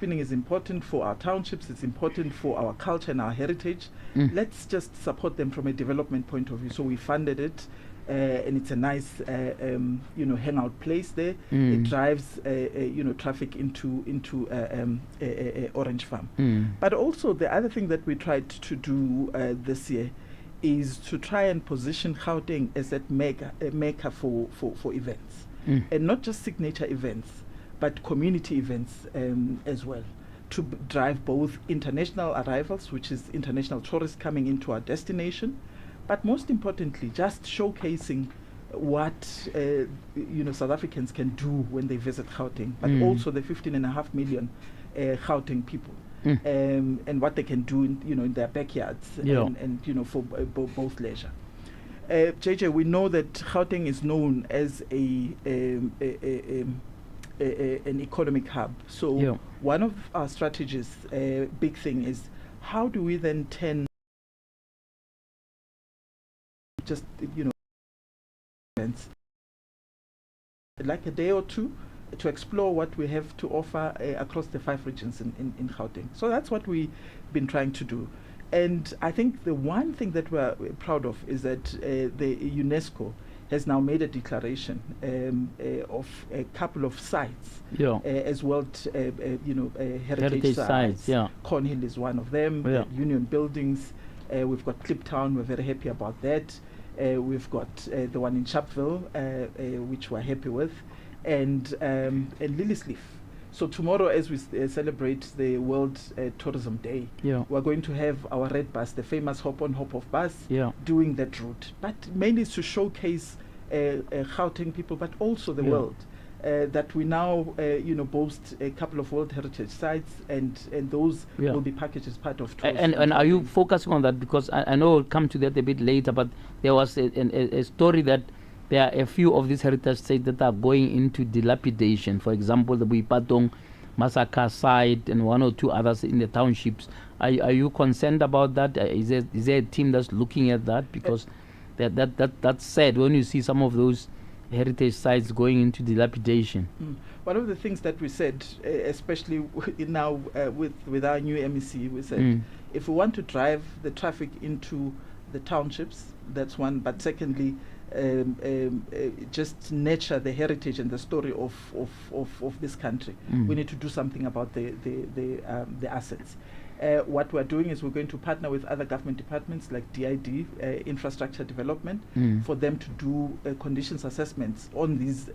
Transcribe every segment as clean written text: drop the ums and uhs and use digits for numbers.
spinning is important for our townships, it's important for our culture and our heritage. Let's just support them from a development point of view. So we funded it, and it's a nice, hangout place there. It drives, traffic into Orange Farm. But also the other thing that we tried to do this year is to try and position Gauteng as a maker for events, and not just signature events, but community events as well, to drive both international arrivals, which is international tourists coming into our destination, but most importantly, just showcasing what South Africans can do when they visit Gauteng, but also the 15.5 million Gauteng people. And what they can do in their backyards, and for both leisure. JJ, we know that Gauteng is known as an economic hub. So one of our strategies, big thing, is how do we then turn just events like a day or two to explore what we have to offer across the 5 regions in Gauteng. So that's what we've been trying to do. And I think the one thing that we're proud of is that the UNESCO has now made a declaration of a couple of sites as World heritage sites. Cornhill is one of them, Union Buildings. We've got Kliptown, we're very happy about that. We've got the one in Sharpeville, which we're happy with. And Lilliesleaf. So tomorrow, as we celebrate the World Tourism Day, we're going to have our red bus, the famous hop on hop off bus, doing that route. But mainly it's to showcase Gauteng people, but also the world. That we now boast a couple of World Heritage sites, and those will be packaged as part of tourism. And are you focusing on that? Because I know we'll come to that a bit later, but there was a story that there are a few of these heritage sites that are going into dilapidation. For example, the Buipatong massacre site and 1 or 2 others in the townships. Are you concerned about that? Is there a team that's looking at that? Because that's sad when you see some of those heritage sites going into dilapidation. One of the things that we said, especially now with our new MEC, we said if we want to drive the traffic into the townships, that's one. But secondly, just nurture the heritage and the story of this country. We need to do something about the assets. What we're doing is we're going to partner with other government departments like DID, infrastructure development, for them to do conditions assessments on these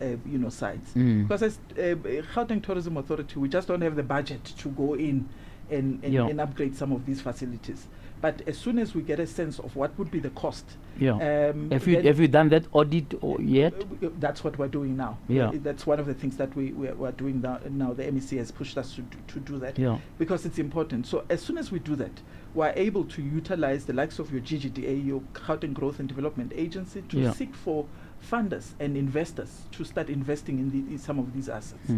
sites. Because as Gauteng Tourism Authority, we just don't have the budget to go in and upgrade some of these facilities. But as soon as we get a sense of what would be the cost, have you done that audit yet? That's what we're doing now. That's one of the things that we're doing now. The MEC has pushed us to do that because it's important. So as soon as we do that, we're able to utilize the likes of your GGDA, your Gauteng Growth and Development Agency, to seek for funders and investors to start investing in some of these assets.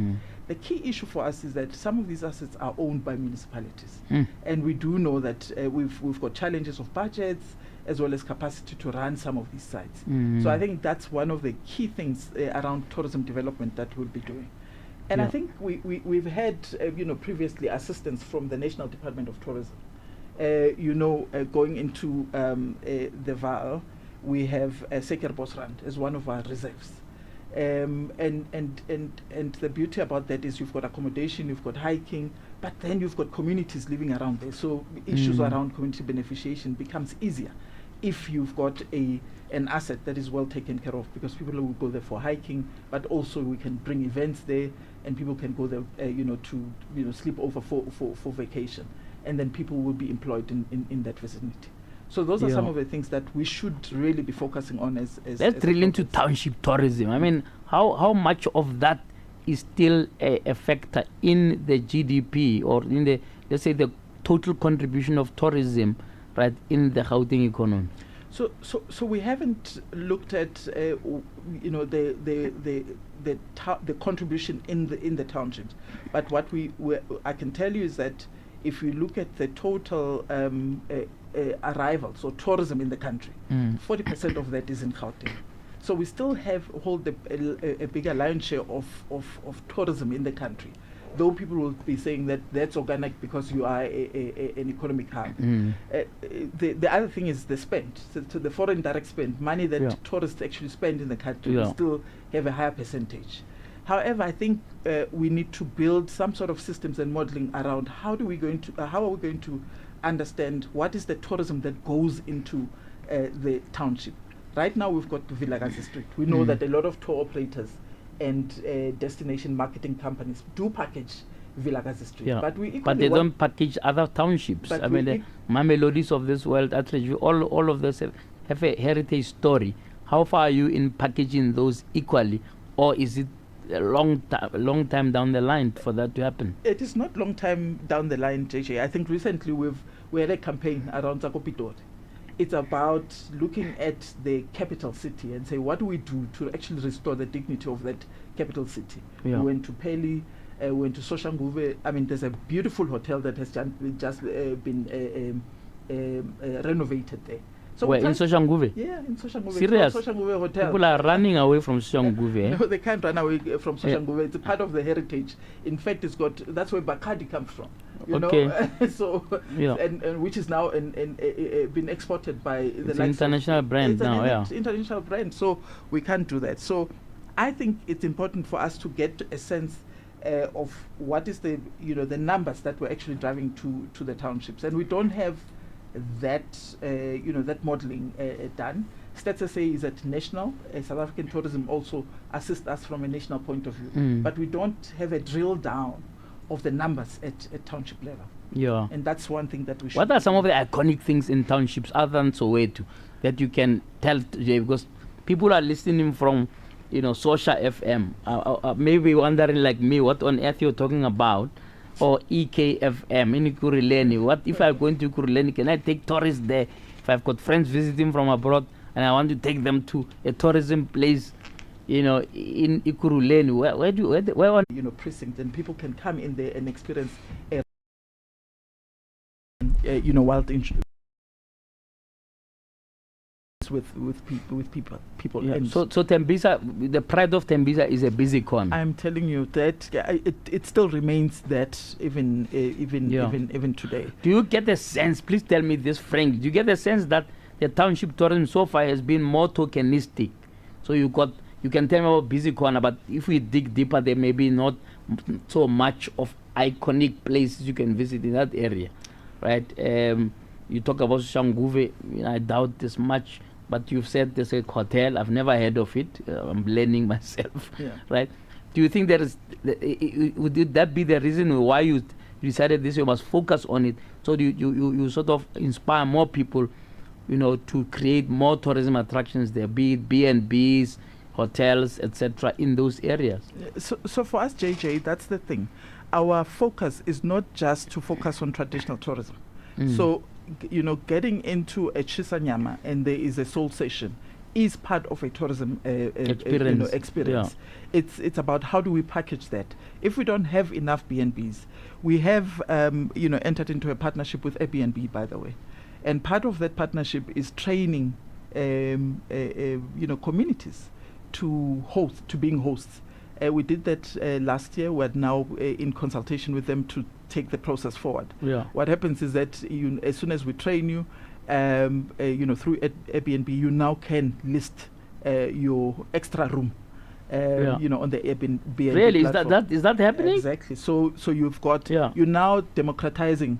The key issue for us is that some of these assets are owned by municipalities, and we do know that we've got challenges of budgets as well as capacity to run some of these sites. So I think that's one of the key things around tourism development that we'll be doing. And I think we've had previously assistance from the National Department of Tourism. Going into the Vaal, we have Seker Bosrand as one of our reserves. And the beauty about that is you've got accommodation, you've got hiking, but then you've got communities living around there. So issues around community beneficiation becomes easier if you've got an asset that is well taken care of, because people will go there for hiking, but also we can bring events there, and people can go there to sleep over for vacation, and then people will be employed in that vicinity. So those are some of the things that we should really be focusing on as let's drill into township tourism. I mean, how much of that is still a factor in the GDP, or in the, let's say, the total contribution of tourism, right, in the Gauteng economy? So we haven't looked at the contribution in the townships, but what I can tell you is that if you look at the total arrivals or tourism in the country, 40% of that is in Gauteng. So we still hold a bigger lion's share of tourism in the country. though people will be saying that that's organic because you are an economic hub. The other thing is the spend. So the foreign direct spend, money that tourists actually spend in the country, we still have a higher percentage. However, I think we need to build some sort of systems and modeling around how are we going to understand what is the tourism that goes into the township. Right now we've got the Vilakazi Street. We know that a lot of tour operators and destination marketing companies do package Vilakazi Street, but they don't package other townships. I mean, the Mamelodis of this world, all of this have a heritage story. How far are you in packaging those equally, or is it a long time down the line for that to happen? It is not long time down the line, JJ. I think recently we had a campaign around Zakopitori. It's about looking at the capital city and say, what do we do to actually restore the dignity of that capital city? We went to Peli, we went to Soshanguve. I mean, there's a beautiful hotel that has just been renovated there. So where, in Soshanguve? Yeah, in Soshanguve. Serious? Soshanguve Hotel. People are running away from Soshanguve. No, they can't run away from Soshanguve. It's a part of the heritage. In fact, that's where Bacardi comes from. You know? So, and which is now been exported by the international brand now. International brand. So we can't do that. So I think it's important for us to get a sense of what is the numbers that we're actually driving to the townships, and we don't have that that modeling done. Stats SA is at national. South African Tourism also assists us from a national point of view, but we don't have a drill down of the numbers at township level. Yeah, and that's one thing that we should. What are some of the iconic things in townships other than Soweto that you can tell today? Because people are listening from Social FM, maybe wondering like me, what on earth you're talking about. Or EKFM in Ikuruleni. What if I'm going to Ikuruleni? Can I take tourists there? If I've got friends visiting from abroad and I want to take them to a tourism place, in Ikuruleni, where precinct, and people can come in there and experience wild with people. Yeah. So Tembisa, the pride of Tembisa is a busy corner. I'm telling you that it still remains that even today. Do you get a sense? Please tell me this, Frank. Do you get a sense that the township tourism so far has been more tokenistic? So you can tell me about busy corner, but if we dig deeper, there may be not so much of iconic places you can visit in that area, right? You talk about Shanguve. I doubt this much. But you've said there's a hotel. I've never heard of it. I'm learning myself, right? Do you think would that be the reason why you decided you must focus on it? So you sort of inspire more people, to create more tourism attractions there, be it B&Bs, hotels, etc., in those areas. So for us, JJ, that's the thing. Our focus is not just to focus on traditional tourism. So getting into a Chisanyama and there is a soul session is part of a tourism experience. Yeah. It's about how do we package that. If we don't have enough B&Bs, we have entered into a partnership with Airbnb, by the way, and part of that partnership is training communities to being hosts. We did that last year. We're now in consultation with them to take the process forward. Yeah. What happens is that as soon as we train you, through Airbnb, you now can list your extra room, on the Airbnb. Really, platform. Is that happening? Exactly. So you've got you're now democratizing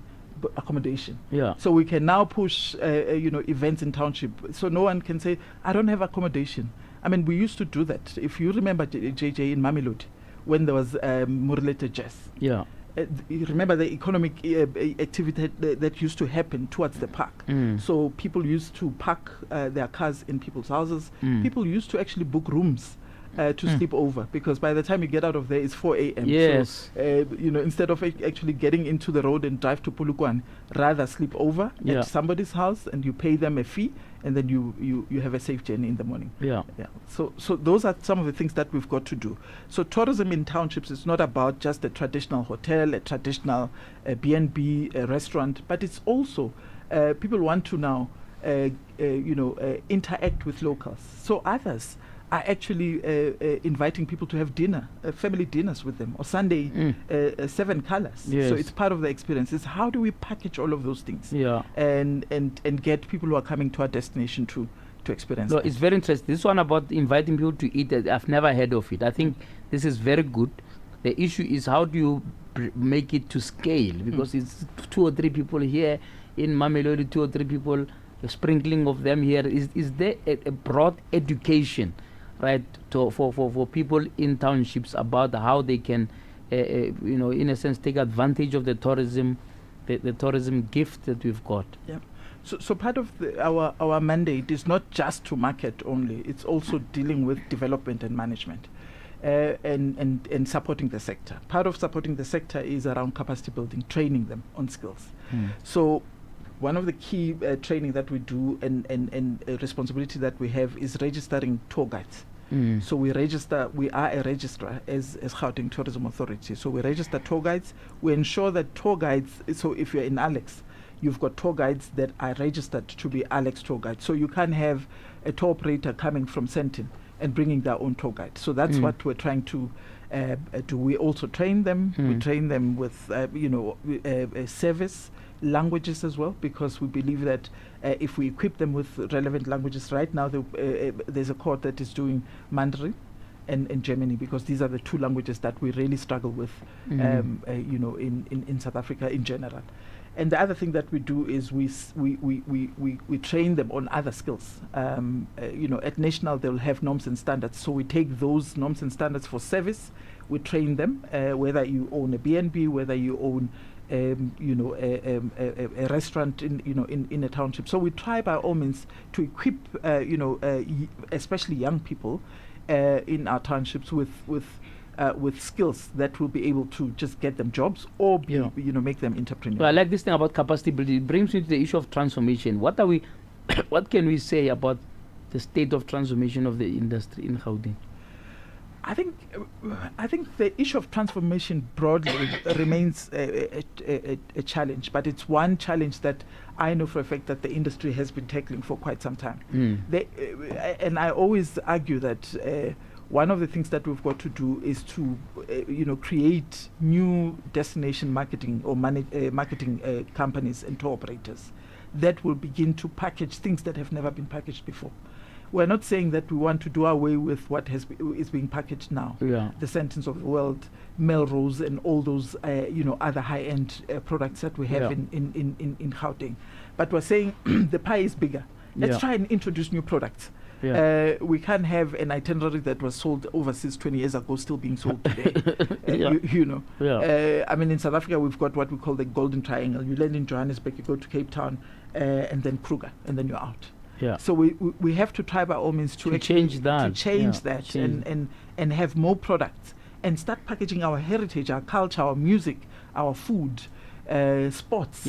accommodation. Yeah. So we can now push events in township. So no one can say I don't have accommodation. I mean, we used to do that. If you remember, JJ, in Mamelodi, when there was Murlete Jazz. Yeah. You remember the economic activity that used to happen towards the park. So people used to park their cars in people's houses. People used to actually book rooms to sleep over, because by the time you get out of there, it's 4 a.m. Yes. So, instead of actually getting into the road and drive to Polokwane, rather sleep over at somebody's house and you pay them a fee, and then you have a safe journey in the morning. Yeah. So those are some of the things that we've got to do. So tourism in townships is not about just a traditional hotel, a traditional B&B, a restaurant, but it's also people want to now interact with locals. So others are actually inviting people to have dinner, family dinners with them, or Sunday 7 colors. Yes. So it's part of the experience. It's how do we package all of those things, yeah, and get people who are coming to our destination to experience. No, that. it's very interesting. This one about inviting people to eat, I've never heard of it. I think this is very good. The issue is how do you make it to scale, because it's 2 or 3 people here in Mamelodi, 2 or 3 people, a sprinkling of them here. Is there a broad education, right, for people in townships about how they can, in a sense, take advantage of the tourism gift that we've got? Yeah. So part of our mandate is not just to market only. It's also dealing with development and management, and supporting the sector. Part of supporting the sector is around capacity building, training them on skills. So one of the key training that we do and responsibility that we have is registering tour guides. So we are a registrar as Gauteng Tourism Authority. So we register tour guides. We ensure that tour guides, so if you're in Alex, you've got tour guides that are registered to be Alex tour guides. So you can't have a tour operator coming from Sentin and bringing their own tour guide. So that's what we're trying to do. We also train them. We train them with, service languages as well, because we believe that if we equip them with relevant languages, right now there's a cohort that is doing Mandarin and Germany, because these are the 2 languages that we really struggle with, in South Africa in general. And the other thing that we do is we train them on other skills. At national they'll have norms and standards, so we take those norms and standards for service. We train them, whether you own a B&B, whether you own a restaurant in a township. So we try by all means to equip especially young people in our townships with skills that will be able to just get them jobs or make them entrepreneurs. So I like this thing about capacity building. It brings me to the issue of transformation. What can we say about the state of transformation of the industry in Gauteng? I think the issue of transformation broadly remains a challenge, but it's one challenge that I know for a fact that the industry has been tackling for quite some time. And I always argue that one of the things that we've got to do is to create new destination marketing or marketing companies and tour operators that will begin to package things that have never been packaged before. We're not saying that we want to do away with what is being packaged now. The Sentence of the World, Melrose, and all those other high-end products that we have in Gauteng. But we're saying the pie is bigger. Let's try and introduce new products. We can't have an itinerary that was sold overseas 20 years ago still being sold today. I mean, in South Africa, we've got what we call the Golden Triangle. You land in Johannesburg, you go to Cape Town, and then Kruger, and then you're out. So we have to try by all means to change that, and have more products and start packaging our heritage, our culture, our music, our food, sports.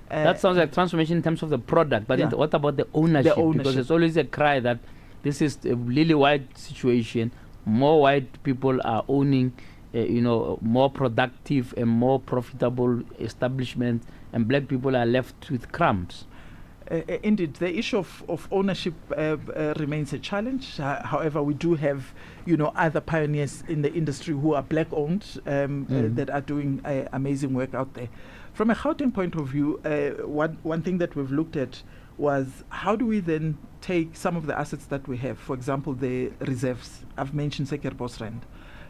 That sounds like transformation in terms of the product, but what about the ownership? Because there's always a cry that this is a really wide situation. More white people are owning, more productive and more profitable establishments, and black people are left with crumbs. Indeed, the issue of ownership remains a challenge. However, we do have, other pioneers in the industry who are black-owned that are doing amazing work out there. From a Gauteng point of view, one thing that we've looked at was how do we then take some of the assets that we have, for example, the reserves. I've mentioned Seker Bosrand,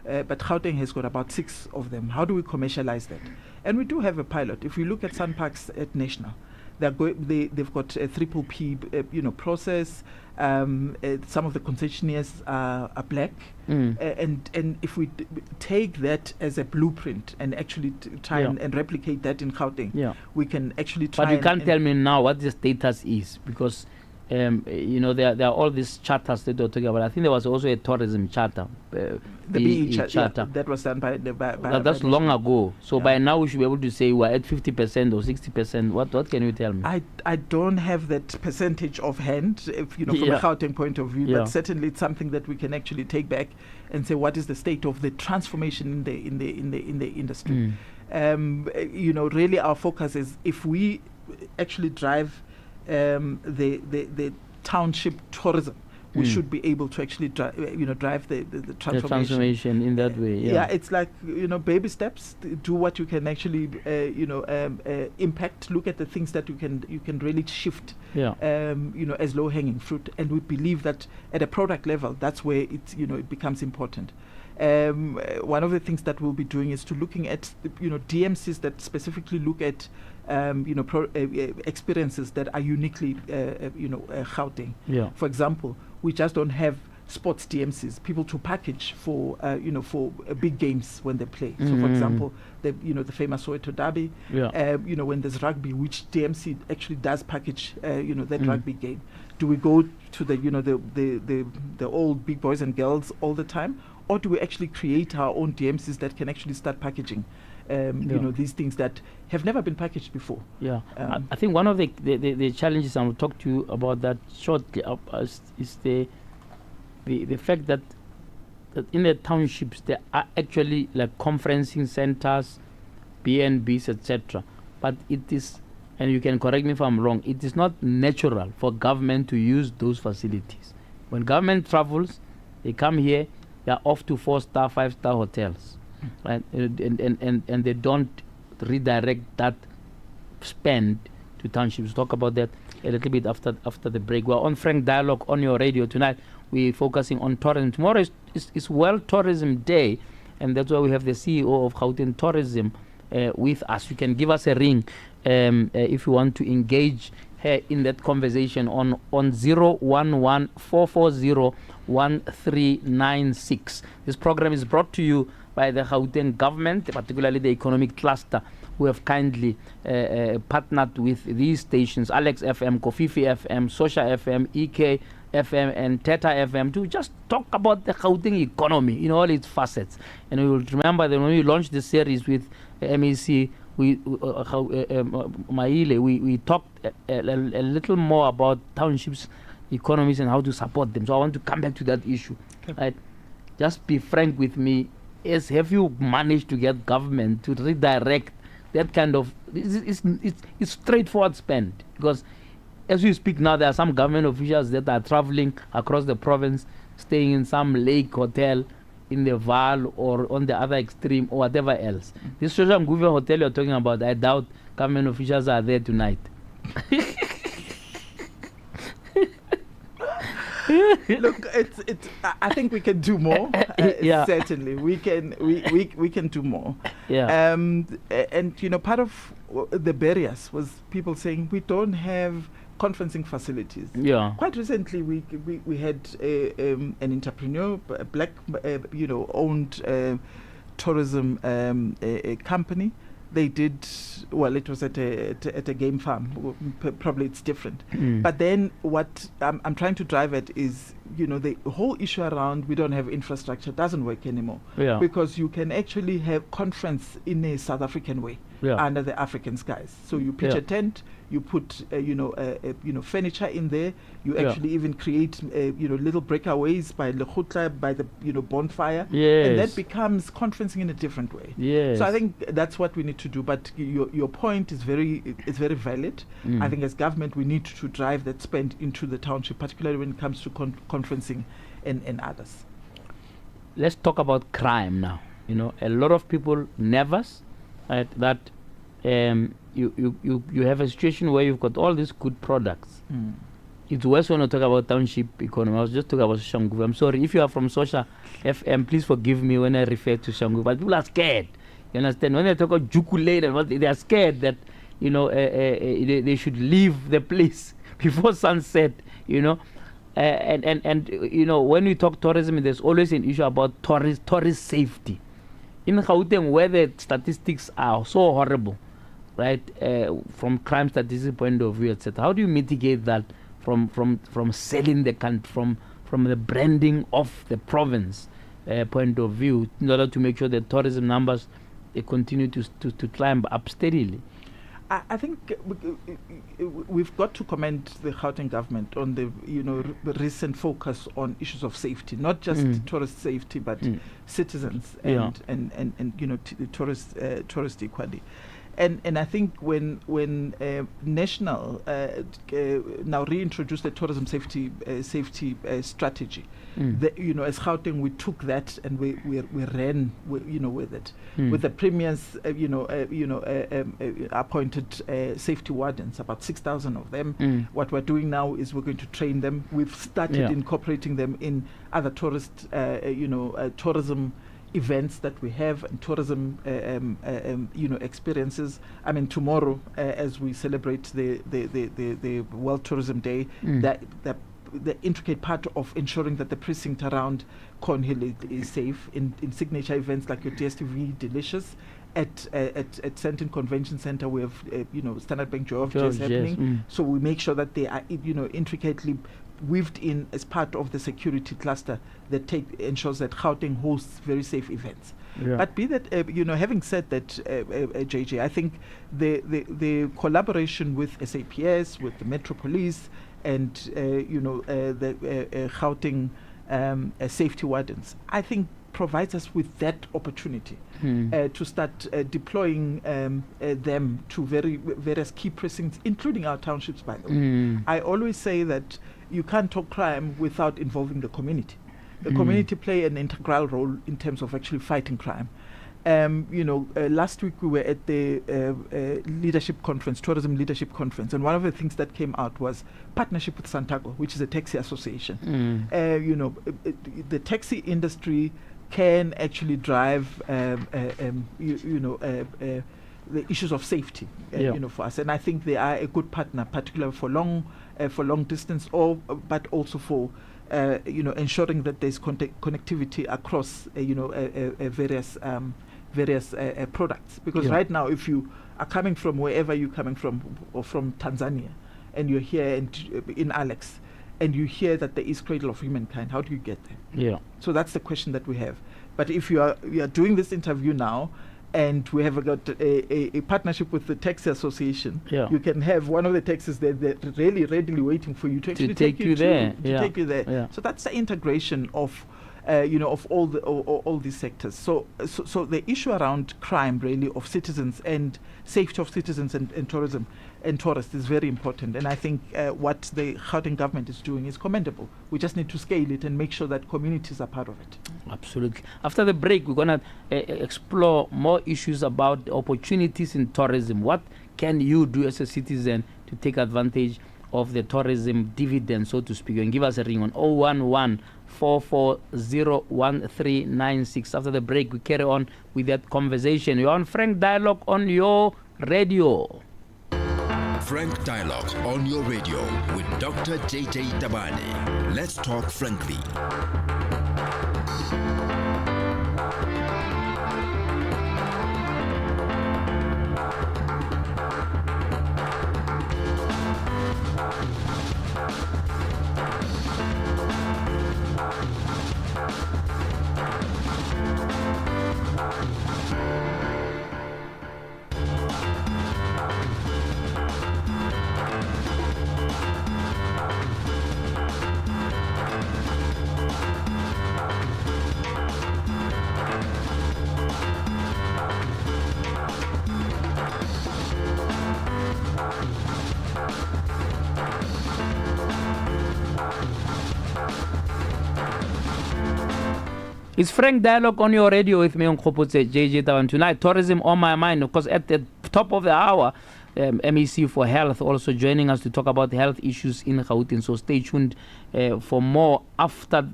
but Gauteng has got about 6 of them. How do we commercialize that? And we do have a pilot. If we look at Sun Parks at National, they've got a triple P, process. Some of the concessionaires are black, and if we take that as a blueprint and actually try and replicate that in Gauteng, we can actually try. But you can't tell me now what the status is, because there are all these charters that you're talking about. I think there was also a tourism charter, the BE charter that was done by that's long ago. So by now we should be able to say we're at 50% or 60%. What can you tell me? I don't have that percentage of hand, from a Gauteng point of view, but certainly it's something that we can actually take back and say what is the state of the transformation in the industry. Really our focus is if we actually drive the township tourism, we should be able to actually drive the transformation in that way. Yeah, it's like baby steps. Do what you can actually impact. Look at the things that you can really shift. Yeah. As low hanging fruit, and we believe that at a product level, that's where it becomes important. One of the things that we'll be doing is to looking at DMCs that specifically look at experiences that are uniquely Gauteng. Yeah. For example, we just don't have sports DMCs, people to package for big games when they play. So, for example, the famous Soweto Derby. Yeah. When there's rugby, which DMC actually does package that rugby game. Do we go to the old big boys and girls all the time, or do we actually create our own DMCs that can actually start packaging these things that have never been packaged before? Yeah. I think one of the challenges, and we'll talk to you about that shortly, is the fact that in the townships there are actually like conferencing centers, BNBs, etc. But it is, and you can correct me if I'm wrong, it is not natural for government to use those facilities. When government travels, they come here, they are off to 4-star, 5-star hotels, right? And they don't redirect that spend to townships. We'll talk about that a little bit after the break. We're on Frank Dialogue on your radio tonight. We're focusing on tourism. Tomorrow is World Tourism Day, and that's why we have the CEO of Gauteng Tourism with us. You can give us a ring if you want to engage her in that conversation on 011-440-1396. This program is brought to you by the Gauteng government, particularly the economic cluster, who have kindly partnered with these stations, Alex FM, Kofifi FM, Sosha FM, EK FM, and Theta FM, to just talk about the Gauteng economy in all its facets. And we will remember that when we launched this series with MEC, we talked a little more about townships, economies, and how to support them. So I want to come back to that issue. Okay. Right? Just be frank with me. Have you managed to get government to redirect that kind of? It's straightforward spend, because as we speak now, there are some government officials that are traveling across the province, staying in some lake hotel in the Val or on the other extreme or whatever else. This Social Nguve hotel you're talking about, I doubt government officials are there tonight. Look, I think we can do more. Yeah. Certainly, we can do more. Yeah. And part of the barriers was people saying we don't have conferencing facilities. Yeah. Quite recently, we had an entrepreneur, a black, owned tourism company. They did well. It was at a game farm. Probably it's different. But then what I'm trying to drive at is the whole issue around we don't have infrastructure doesn't work anymore. Yeah. Because you can actually have conference in a South African way. Yeah. Under the African skies. So you pitch a tent, you put furniture in there. You actually even create little breakaways by Lekhuta, by the bonfire. Yes. And that becomes conferencing in a different way. Yes. So I think that's what we need to do. But your point is very valid. I think as government we need to drive that spend into the township, particularly when it comes to conferencing and others. Let's talk about crime now. A lot of people nervous. That you have a situation where you've got all these good products. It's worse when I talk about township economy. I was just talking about Shanguve. I'm sorry if you are from Sosha FM. Please forgive me when I refer to Shanguve. But people are scared. You understand? When they talk about Jukulate and what, they are scared that they should leave the place before sunset. And when we talk tourism, there's always an issue about tourist safety. In Gauteng, where the statistics are so horrible, right, from crime statistics point of view, etc., how do you mitigate that from selling the country, from the branding of the province point of view, in order to make sure that tourism numbers they continue to climb up steadily? I think we've got to commend the Gauteng government on the recent focus on issues of safety, not just tourist safety, but citizens and tourist equally. And I think when national now reintroduced the tourism safety strategy, as Gauteng we took that and we ran with it with the premiers appointed safety wardens, about 6,000 of them. What we're doing now is we're going to train them. We've started incorporating them in other tourism events that we have and tourism experiences. I mean, tomorrow as we celebrate the World Tourism Day, that the intricate part of ensuring that the precinct around Cornhill is safe in signature events like your DSTV Delicious. At Sandton Convention Center, we have Standard Bank Joy of Jazz happening. So we make sure that they are intricately weaved in as part of the security cluster that ensures that Gauteng hosts very safe events. But be that having said that, JJ, I think the collaboration with SAPS, with the Metro Police, and the Gauteng safety wardens, I think provides us with that opportunity to start deploying them to various key precincts, including our townships, by the way. I always say that you can't talk crime without involving the community. The community play an integral role in terms of actually fighting crime. Last week we were at the leadership conference, tourism leadership conference, and one of the things that came out was partnership with Santaco, which is a taxi association. The taxi industry can actually drive the issues of safety for us, and I think they are a good partner, particularly for long distance, but also for ensuring that there's connectivity across various products. Because right now, if you are coming from wherever you're coming from, or from Tanzania, and you're here in Alex, and you hear that there is Cradle of Humankind, how do you get there? So that's the question that we have. But if you are doing this interview now, and we have got a partnership with the taxi association, you can have one of the taxis there that really readily waiting for you to actually take you there. So that's the integration of all these sectors. So the issue around crime, really, of citizens and safety of citizens and tourism and tourists is very important. And I think what the Gauteng government is doing is commendable. We just need to scale it and make sure that communities are part of it. Absolutely. After the break, we're going to explore more issues about opportunities in tourism. What can you do as a citizen to take advantage of the tourism dividend, so to speak? And give us a ring on 011-440-1396. After the break, we carry on with that conversation. You're on Frank Dialogue on your radio. Frank Dialogue on your radio with Dr. JJ Tabane. Let's talk frankly. It's Frank Dialogue on your radio with me on Prof JJ Tabane. Tonight, tourism on my mind. Of course, at the top of the hour, MEC for Health also joining us to talk about health issues in Gauteng. So stay tuned for more after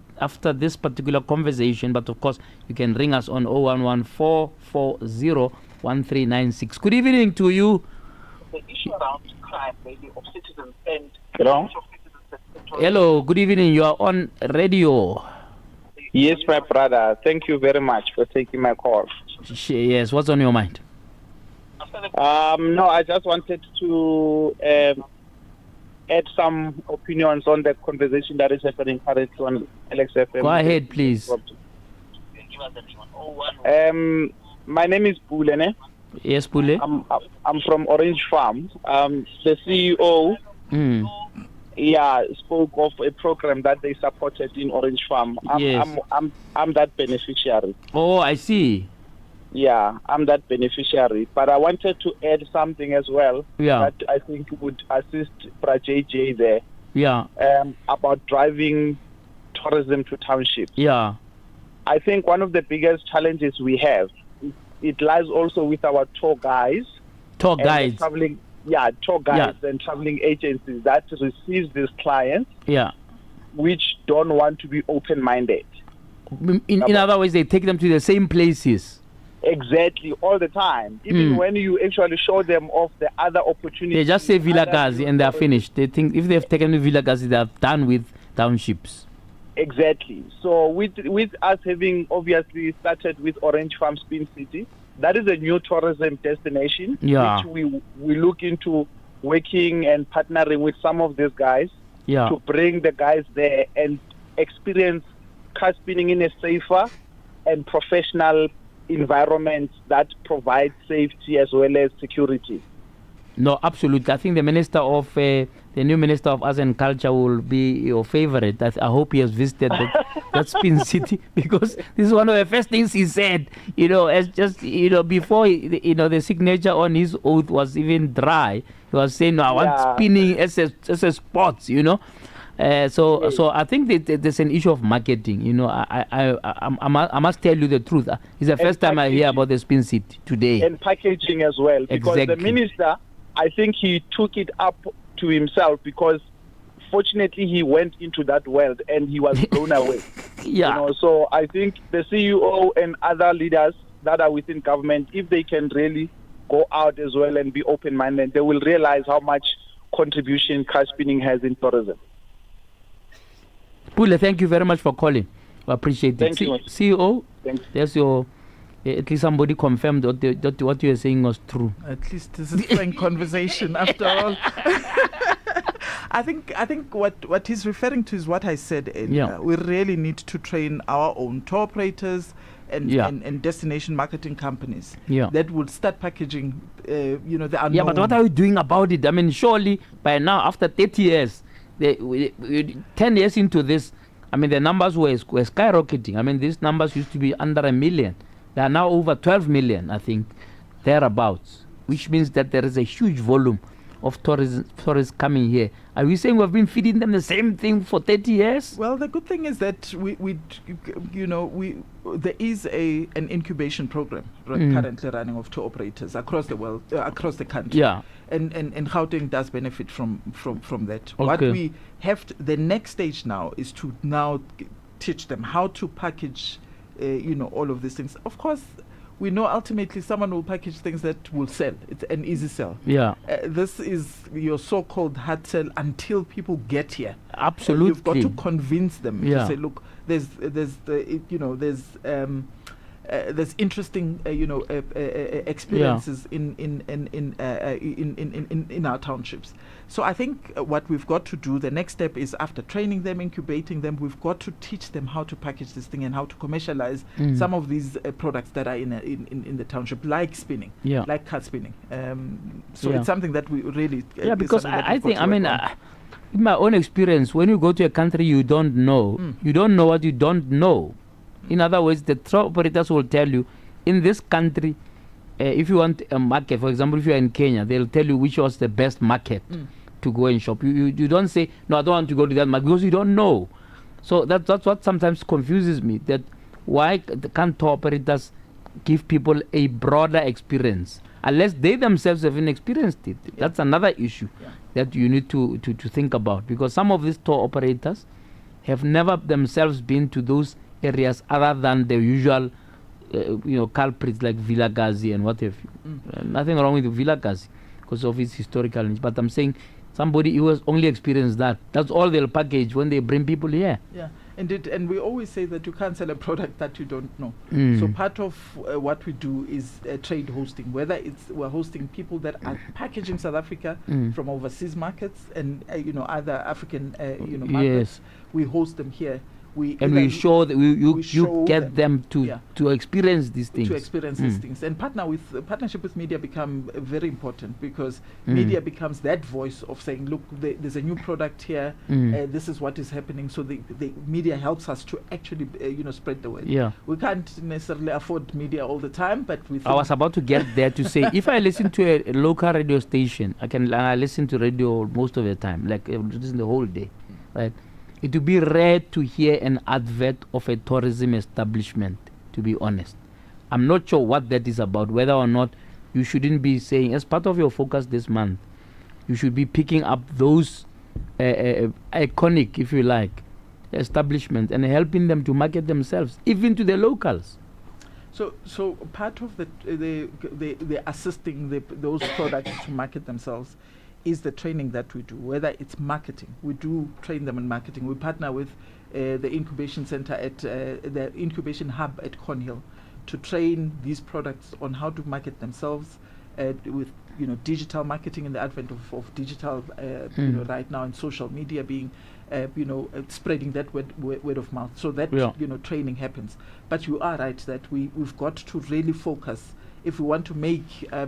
this particular conversation. But of course, you can ring us on 011-440-1396. Good evening to you. The issue around crime, maybe of citizens and Hello, good evening. You are on radio. Yes, my brother. Thank you very much for taking my call. Yes, what's on your mind? No, I just wanted to add some opinions on the conversation that is happening currently on LXFM. Go ahead, please. My name is Pule. Yes, Pule. I'm from Orange Farm. The CEO spoke of a program that they supported in Orange Farm. I'm that beneficiary. Oh, I see. Yeah, I'm that beneficiary. But I wanted to add something as well that I think would assist Prof JJ there. Yeah. About driving tourism to townships. Yeah. I think one of the biggest challenges we have, it lies also with our tour guides. Tour guides. Tour guides and traveling agencies that receives these clients. Yeah. Which don't want to be open-minded. In other words, they take them to the same places. Exactly, all the time. Even when you actually show them off the other opportunities. They just say Vilakazi and they are finished. They think if they've taken Vilakazi, they are done with townships. Exactly. So with us having obviously started with Orange Farm Spin City, that is a new tourism destination. Yeah. Which we look into working and partnering with some of these guys to bring the guys there and experience car spinning in a safer and professional environment that provides safety as well as security. No, absolutely. I think the new minister of arts and culture will be your favorite. I hope he has visited that Spin City, because this is one of the first things he said. As just before the signature on his oath was even dry. He was saying, "No, I want spinning as a sport." So I think that there's an issue of marketing. I must tell you the truth. It's the first time I hear about the Spin City today. And packaging as well, because the minister, I think he took it up to himself, because fortunately he went into that world and he was blown away. So I think the CEO and other leaders that are within government, if they can really go out as well and be open-minded, they will realize how much contribution car spinning has in tourism. Pule, thank you very much for calling. I appreciate it. Thank you. CEO, there's your... At least somebody confirmed that what you were saying was true. At least this is frank conversation after all. I think what he's referring to is what I said earlier. We really need to train our own tour operators and destination marketing companies that will start packaging the unknown. Yeah, but what are you doing about it? I mean, surely by now, after 30 years, 10 years into this, I mean, the numbers were skyrocketing. I mean, these numbers used to be under 1 million. They are now over 12 million, I think, thereabouts, which means that there is a huge volume of tourists coming here. Are we saying we've been feeding them the same thing for 30 years? Well, the good thing is that there is an incubation program currently running of tour operators across the world, across the country. Yeah. And Gauteng does benefit from that. Okay. What we have the next stage now is to now teach them how to package all of these things. Of course, we know ultimately someone will package things that will sell. It's an easy sell. Yeah. This is your so-called hard sell until people get here. Absolutely. You've got to convince them to say, look, there's interesting experiences in our townships. So I think what we've got to do, the next step is, after training them, incubating them, we've got to teach them how to package this thing and how to commercialize some of these products that are in the township, like spinning, like car spinning. It's something that we really because I think, I mean, in my own experience, when you go to a country you don't know, you don't know what you don't know. In other words, the tour operators will tell you, in this country, if you want a market, for example, if you're in Kenya, they'll tell you which was the best market to go and shop. You don't say, no, I don't want to go to that market, because you don't know. So that's what sometimes confuses me, that why can't tour operators give people a broader experience, unless they themselves haven't experienced it. That's another issue that you need to think about, because some of these tour operators have never themselves been to those areas other than the usual culprits like Vilakazi and what have you. Nothing wrong with Vilakazi because of its historical niche, but I'm saying somebody who has only experienced that, that's all they'll package when they bring people here. Yeah, and we always say that you can't sell a product that you don't know. So part of what we do is trade hosting, whether we're hosting people that are packaging South Africa from overseas markets and other African markets. We host them here. we show that you get them to experience these things. To experience these things. And partnership with media become very important, because media becomes that voice of saying, look, there's a new product here, this is what is happening. So the media helps us to actually spread the word. Yeah. We can't necessarily afford media all the time, but I was about to get there to say, if I listen to a local radio station, I listen to radio most of the time, like listen the whole day, right? It would be rare to hear an advert of a tourism establishment, to be honest. I'm not sure what that is about, whether or not you shouldn't be saying, as part of your focus this month, you should be picking up those iconic, if you like, establishments and helping them to market themselves, even to the locals. So part of the assisting those products to market themselves is the training that we do, whether it's marketing. We do train them in marketing. We partner with the incubation center at the incubation hub at Cornhill to train these products on how to market themselves with digital marketing and the advent of digital right now, and social media being spreading that word of mouth. So that training happens. But you are right that we've got to really focus if we want to make a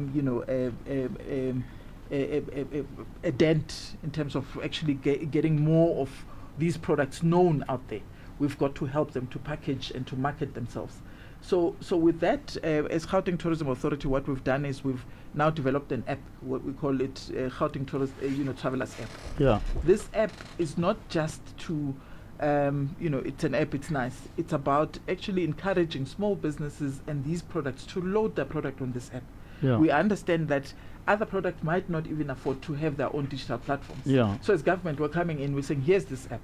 dent in terms of actually getting more of these products known out there. We've got to help them to package and to market themselves. So with that, as Gauteng Tourism Authority, what we've done is we've now developed an app, what we call it Gauteng Travelers app. Yeah. This app is not just to it's an app, it's nice. It's about actually encouraging small businesses and these products to load their product on this app. Yeah. We understand that other products might not even afford to have their own digital platforms. Yeah. So as government, we're coming in, we're saying, here's this app.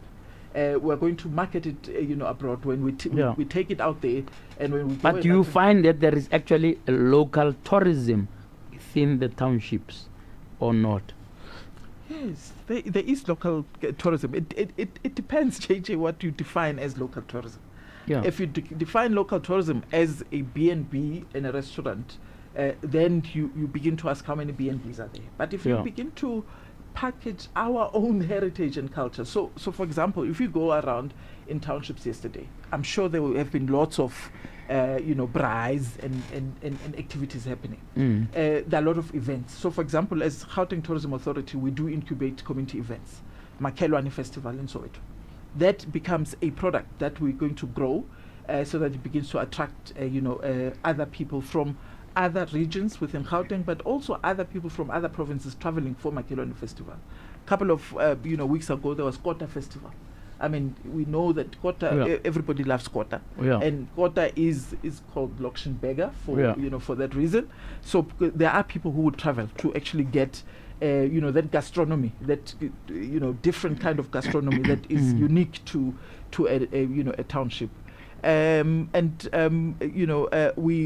We're going to market it, abroad when we take it out there, and when we. But do you find that there is actually a local tourism within the townships, or not? Yes, there is local tourism. It depends, JJ, what you define as local tourism. Yeah. If you define local tourism as a B&B in a restaurant, then you begin to ask how many B&Bs are there. But if you begin to package our own heritage and culture, so for example, if you go around in townships yesterday, I'm sure there will have been lots of braais and activities happening. There are a lot of events. So for example, as Gauteng Tourism Authority, we do incubate community events. Makelwane Festival in Soweto. That becomes a product that we're going to grow so that it begins to attract other people from other regions within Gauteng, but also other people from other provinces traveling for Makelwane Festival. A couple of weeks ago, there was Kota Festival. I mean, we know that Kota, everybody loves Kota, and Kota is called Lokshenberger for that reason. So there are people who would travel to actually get that gastronomy, that different kind of gastronomy that is unique to a township. We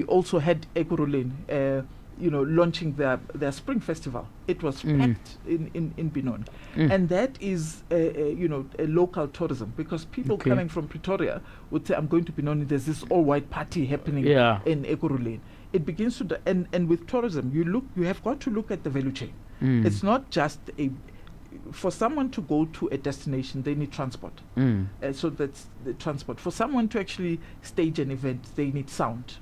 also had Ekurhuleni, launching their spring festival. It was packed in Benoni, and that is a local tourism, because people coming from Pretoria would say, I'm going to Benoni, there's this all-white party happening in Ekurhuleni. It begins to and with tourism, you have got to look at the value chain. It's not just for someone to go to a destination, they need transport. So that's the transport. For someone to actually stage an event, they need sound.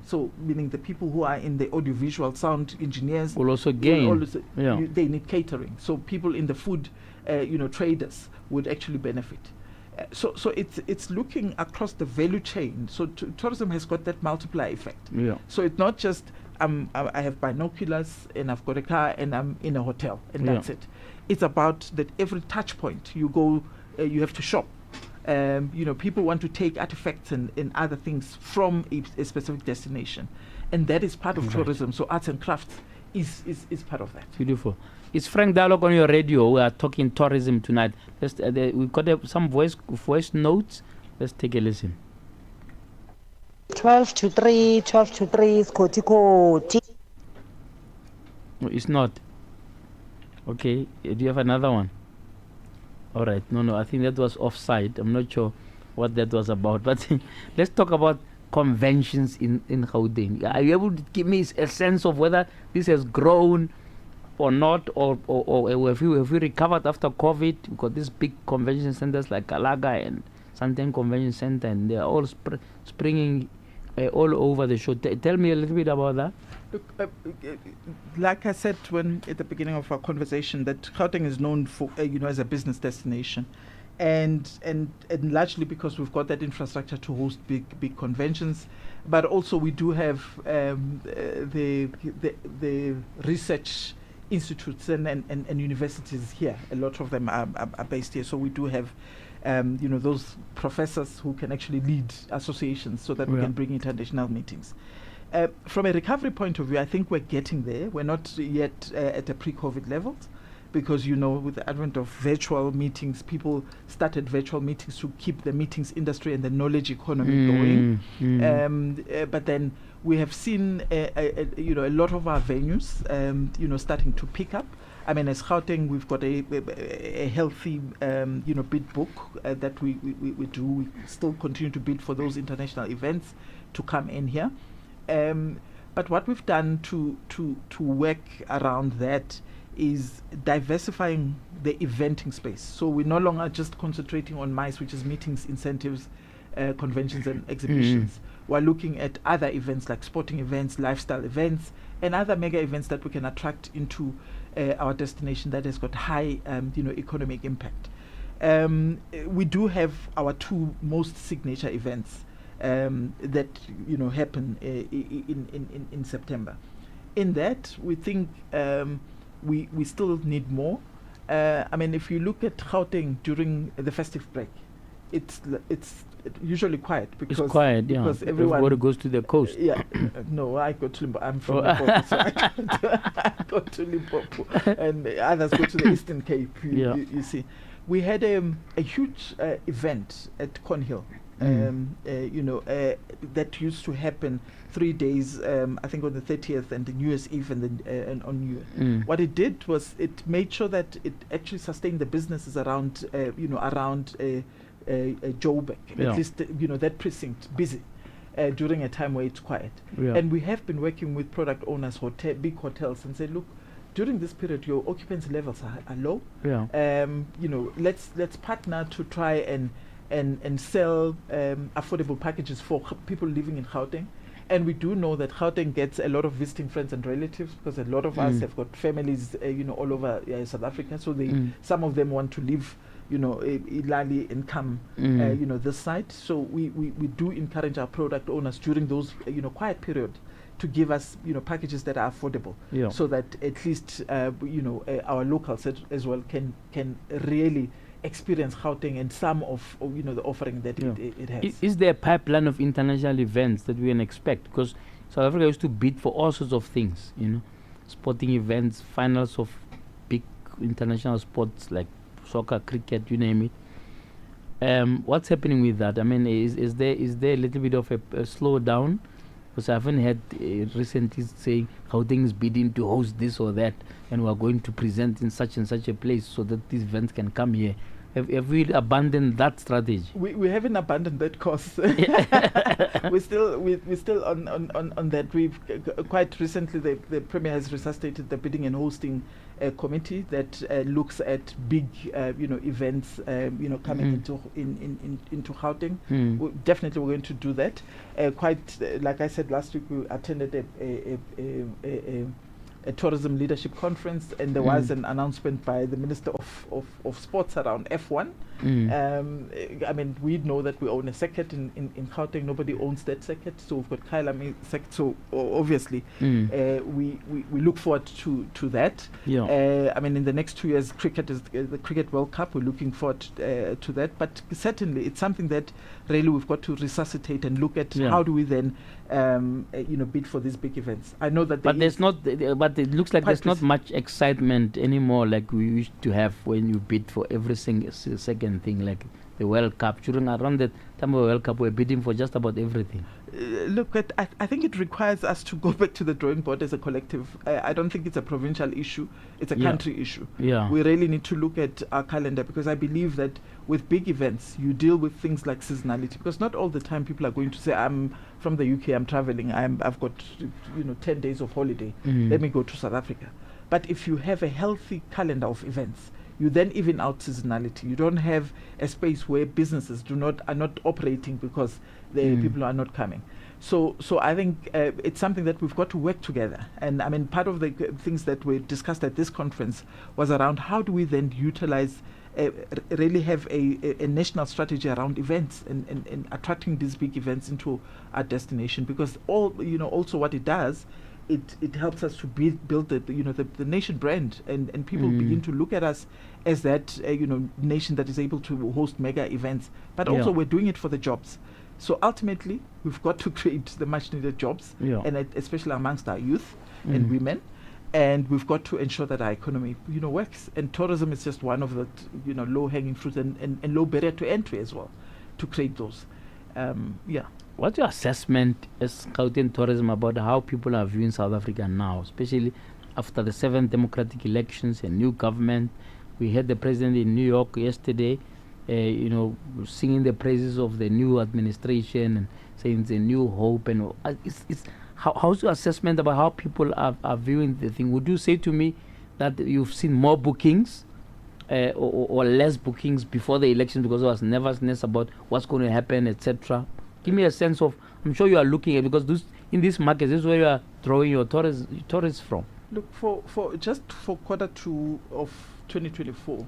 So meaning the people who are in the audiovisual sound engineers will also gain. They need catering. So people in the food, traders would actually benefit. So it's looking across the value chain. So tourism has got that multiplier effect. So it's not just I have binoculars and I've got a car and I'm in a hotel and that's it. It's about that every touch point you go, you have to shop. People want to take artifacts and other things from a specific destination, and that is part of tourism. So arts and crafts is part of that. Beautiful. It's Frank Dialogue on your radio. We are talking tourism tonight. We've got some voice notes. Let's take a listen. 12 to 3 is Koti. No, it's not. Okay, do you have another one? All right, no, I think that was offside. I'm not sure what that was about. But let's talk about conventions in Gauteng. Are you able to give me a sense of whether this has grown or not, or have we recovered after COVID? We've got these big convention centers like Galaga and Sandton Convention Center, and they're all springing all over the show. Tell me a little bit about that. Look, like I said at the beginning of our conversation, that Gauteng is known for as a business destination, and largely because we've got that infrastructure to host big conventions, but also we do have the research institutes and universities here. A lot of them are based here, so we do have those professors who can actually lead associations so that we can bring international meetings. From a recovery point of view, I think we're getting there. We're not yet at the pre-COVID levels, because with the advent of virtual meetings, people started virtual meetings to keep the meetings industry and the knowledge economy going. But then we have seen a lot of our venues starting to pick up. I mean, as Gauteng, we've got a healthy bid book that we do. We still continue to bid for those international events to come in here. But what we've done to work around that is diversifying the eventing space. So we're no longer just concentrating on MICE, which is meetings, incentives, conventions and exhibitions. We're looking at other events like sporting events, lifestyle events, and other mega events that we can attract into our destination that has got high economic impact. We do have our two most signature events that happen in September. In that, we think we still need more. I mean, if you look at Gauteng during the festive break, it's usually quiet because it's quiet, because everybody goes to the coast. Yeah, no, I go to Limpopo. I'm from Limpopo, so I go to Limpopo, and others go to the Eastern Cape. You see, we had a huge event at Cornhill. That used to happen 3 days, I think on the 30th and the New Year's Eve and on New Year. What it did was it made sure that it actually sustained the businesses around Joburg, at least that precinct busy during a time where it's quiet. And we have been working with product owners, big hotels, and said, look, during this period your occupancy levels are low. Let's partner to try and sell affordable packages for people living in Gauteng. And we do know that Gauteng gets a lot of visiting friends and relatives, because a lot of us have got families all over South Africa, so some of them want to live Ilali and come this side. So we do encourage our product owners during those quiet period to give us packages that are affordable, so that at least our locals as well can really experience Gauteng and some of the offering that it has. Is there a pipeline of international events that we can expect? Because South Africa used to bid for all sorts of things, sporting events, finals of big international sports like soccer, cricket, you name it. What's happening with that? I mean, is there a little bit of a slowdown? Because I haven't had recently saying Gauteng is bidding to host this or that, and we are going to present in such and such a place so that these events can come here. Have we abandoned that strategy? We haven't abandoned that course. we're still on that. We've quite recently the Premier has resuscitated the bidding and hosting committee that looks at big events coming into Gauteng. Definitely we're going to do that. Like I said last week, we attended a tourism leadership conference, and there was an announcement by the Minister of Sports around F1. I mean, we know that we own a circuit in Gauteng. Nobody owns that circuit, so we've got Kyalami circuit. So obviously, we look forward to that. I mean, in the next 2 years, cricket is the Cricket World Cup. We're looking forward to that. But certainly, it's something that really we've got to resuscitate and look at how do we then bid for these big events. I know that, but it looks like there's not much excitement anymore like we used to have when you bid for every second thing, like the World Cup. Around the time of the World Cup, we're bidding for just about everything. Look, I think it requires us to go back to the drawing board as a collective. I don't think it's a provincial issue. It's a country issue. We really need to look at our calendar, because I believe that with big events, you deal with things like seasonality, because not all the time people are going to say, I'm from the UK, I'm traveling, I've got 10 days of holiday, let me go to South Africa. But if you have a healthy calendar of events, you then even out seasonality. You don't have a space where businesses are not operating because the people are not coming. So I think it's something that we've got to work together. And I mean, part of the things that we discussed at this conference was around how do we then utilize, really have a national strategy around events and attracting these big events into our destination, because also what it does, it helps us to build the nation brand, and people begin to look at us as that nation that is able to host mega events. But also we're doing it for the jobs. So ultimately, we've got to create the much needed jobs, and especially amongst our youth and women. And we've got to ensure that our economy, works. And tourism is just one of the, low-hanging fruit and low barrier to entry as well, to create those. What's your assessment as Gauteng Tourism about how people are viewing South Africa now, especially after the 7th democratic elections and new government? We had the president in New York yesterday, singing the praises of the new administration and saying it's a new hope. And how's your assessment about how people are viewing the thing? Would you say to me that you've seen more bookings or less bookings before the election because there was nervousness about what's going to happen, etc.? Give me a sense of, I'm sure you are looking at, because in this market, this is where you are drawing your tourists from. Look, for quarter 2 of 2024,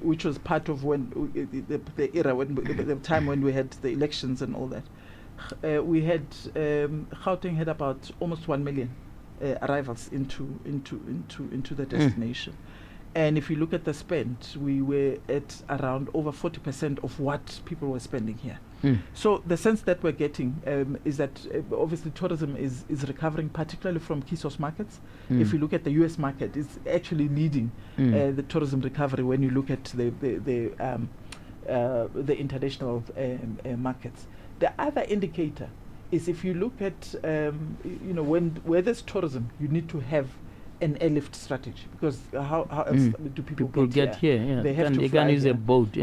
which was part of when the era, the time when we had the elections and all that, we had Gauteng had about almost 1 million arrivals into the destination. And if you look at the spend, we were at around over 40% of what people were spending here. So the sense that we're getting is that obviously tourism is recovering, particularly from key source markets. If you look at the US market, it's actually leading the tourism recovery when you look at the international markets. The other indicator is if you look at where there's tourism, you need to have an airlift strategy, because how else do people get here? Yeah. They have they can use a boat.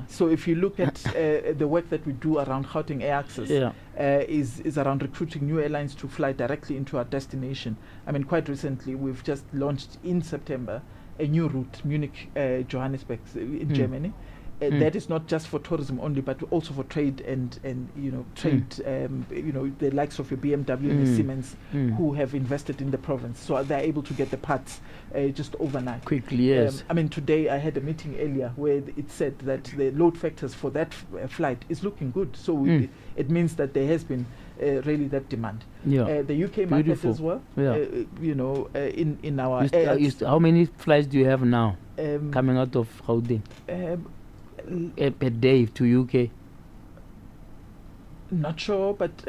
So if you look at the work that we do around Gauteng Air Access, is around recruiting new airlines to fly directly into our destination. I mean, quite recently we've just launched in September a new route, Munich, Johannesburg in Germany. That is not just for tourism only, but also for trade and trade. The likes of your BMW and the Siemens, who have invested in the province, so they're able to get the parts just overnight. Quickly, yes. I mean, today I had a meeting earlier where it said that the load factors for that flight is looking good. So it means that there has been really that demand. The UK market as well. In our how many flights do you have now coming out of Gauteng? Per day to UK? Not sure, but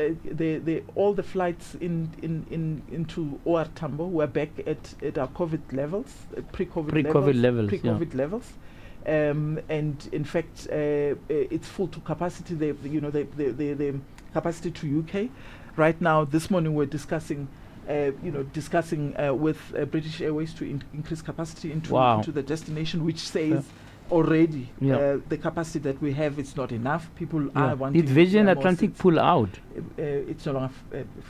all the flights into OR Tambo were back at our COVID levels, pre-COVID levels. And in fact, it's full to capacity. The capacity to UK. Right now, this morning we're discussing with British Airways to increase capacity into the destination, which says already the capacity that we have is not enough. People are wanting. Did Virgin Atlantic pull out? It's no longer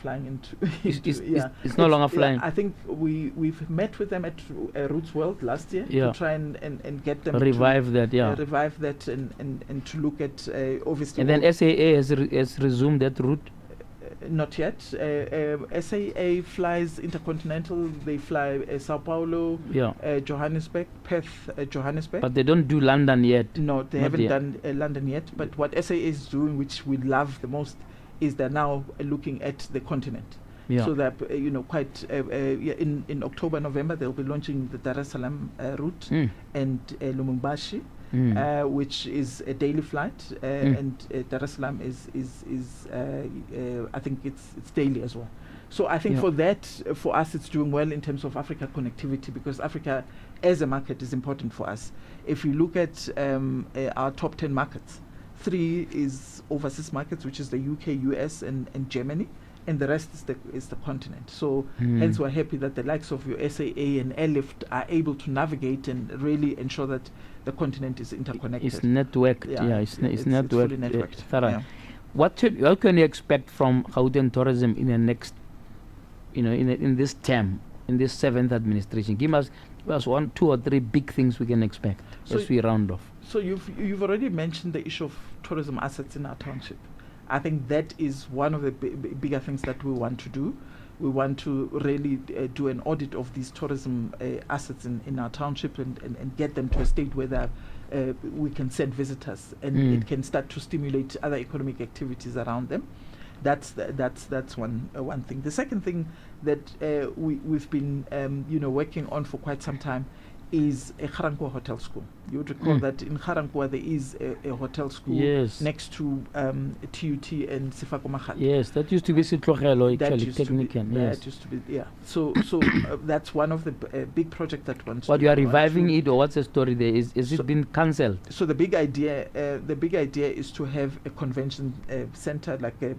flying into. It's no longer flying. I think we've met with them at Roots World last year to try and get them revive that and to look at obviously. And then SAA has resumed that route. Not yet. SAA flies intercontinental. They fly Sao Paulo, Johannesburg, Perth, Johannesburg. But they don't do London yet. No, they haven't done London yet. But what SAA is doing, which we love the most, is they're now looking at the continent. So that quite in October, November, they'll be launching the Dar es Salaam route and Lubumbashi. Which is a daily flight, and Dar es Salaam is I think it's daily as well. So I think for us it's doing well in terms of Africa connectivity, because Africa as a market is important for us. If you look at our top 10 markets, 3 is overseas markets, which is the UK, US, and Germany. And the rest is the continent. So hence we're happy that the likes of your SAA and Airlift are able to navigate and really ensure that the continent is interconnected. It's networked. It's networked. Fully networked. What can you expect from Gauteng tourism in the next, in this term? in this 7th administration? Give us 1, 2 or 3 big things we can expect as we round off. So you've already mentioned the issue of tourism assets in our township. I think that is one of the bigger things that we want to do. We want to really do an audit of these tourism assets in our township and get them to a state where we can send visitors and it can start to stimulate other economic activities around them. That's one thing. The second thing that we've been working on for quite some time is a Garankuwa hotel school. You would recall that in Garankuwa there is a hotel school next to TUT and Sefako Mahal. Yes, that used to be Sitlogelo, actually, technically. That used to be, yeah. So that's one of the big projects that wants. But you are reviving it, or what's the story there? Is it been cancelled? So the big idea is to have a convention center, like a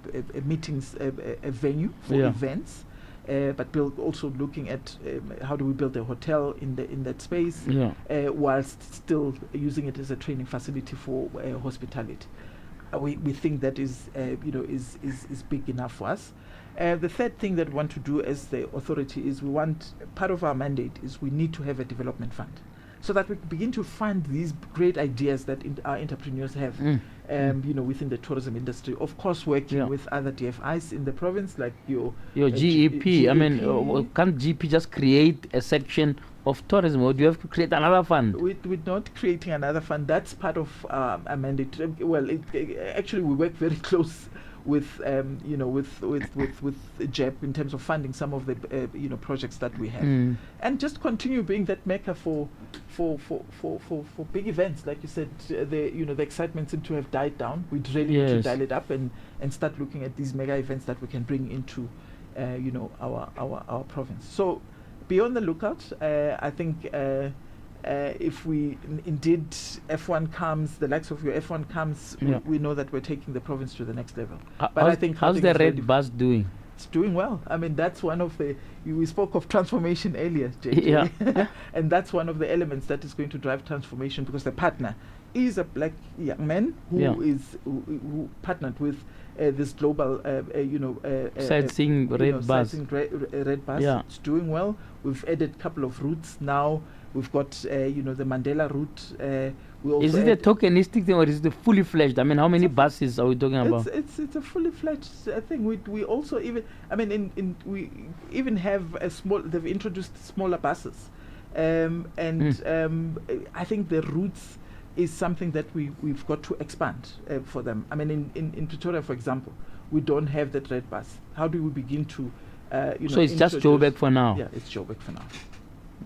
meetings, a venue for events. But also looking at how do we build a hotel in that space, whilst still using it as a training facility for hospitality. We think that is big enough for us. The third thing that we want to do as the authority is part of our mandate is we need to have a development fund, so that we begin to fund these great ideas that our entrepreneurs have, within the tourism industry. Of course, working with other DFIs in the province, like your GEP. I mean, can't GP just create a section of tourism, or do you have to create another fund? We're not creating another fund. That's part of our mandate. Well, actually, we work very close with JEP in terms of funding some of the projects that we have, and just continue being that maker for big events. Like you said, the excitement seemed to have died down. We'd really need to dial it up and start looking at these mega events that we can bring into our province. So be on the lookout. I think if we indeed F1 comes, the likes of your F1 comes, we know that we're taking the province to the next level. But I think how's the red bus doing? It's doing well. I mean, that's one of we spoke of transformation earlier, JJ. And that's one of the elements that is going to drive transformation, because the partner is a black young man who partnered with this global sightseeing red bus. Red bus. It's doing well. We've added a couple of routes now. We've got the Mandela route. We also is it a tokenistic thing, or is it fully fledged? I mean, how many buses are we talking about? It's a fully fledged thing. We also we even have a small. They've introduced smaller buses, I think the routes is something that we've got to expand for them. I mean, in Pretoria, for example, we don't have that red bus. How do we begin to so it's just Joburg for now? Yeah, it's Joburg for now.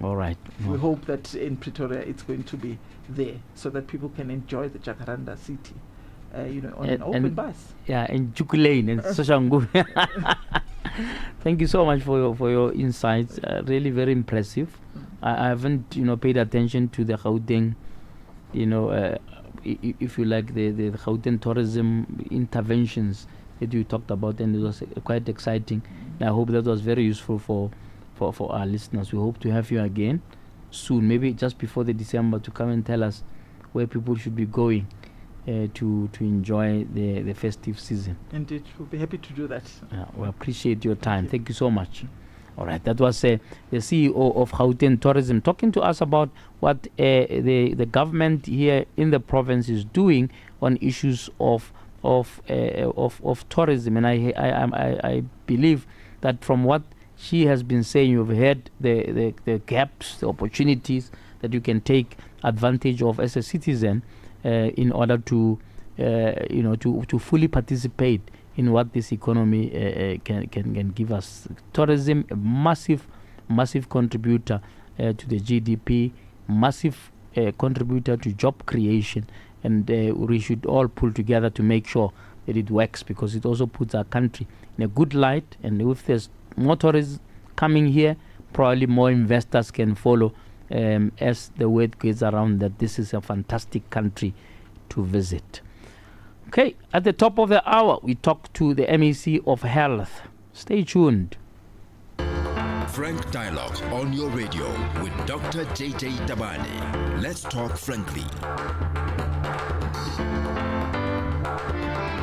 All right. We hope that in Pretoria it's going to be there, so that people can enjoy the Jacaranda city, on an open bus. Yeah, in Jukulane and Soshangu. Thank you so much for your insights. Really very impressive. I haven't paid attention to the Gauteng, if you like, the Gauteng tourism interventions that you talked about, and it was quite exciting. I hope that was very useful for our listeners. We hope to have you again soon, maybe just before the December, to come and tell us where people should be going to enjoy the festive season. Indeed, we'll be happy to do that. We appreciate your time. Thank you so much. All right, that was the CEO of Gauteng Tourism talking to us about what the government here in the province is doing on issues of tourism. And I believe that from what she has been saying, you've heard the gaps, the opportunities that you can take advantage of as a citizen in order to fully participate in what this economy can give us. Tourism, a massive contributor to the GDP, massive contributor to job creation, and we should all pull together to make sure that it works, because it also puts our country in a good light. And if there's more tourists coming here, probably more investors can follow, as the word goes around that this is a fantastic country to visit. Okay, at the top of the hour, we talk to the MEC of Health. Stay tuned. Frank Dialogue on your radio with Dr. JJ Tabane. Let's talk frankly.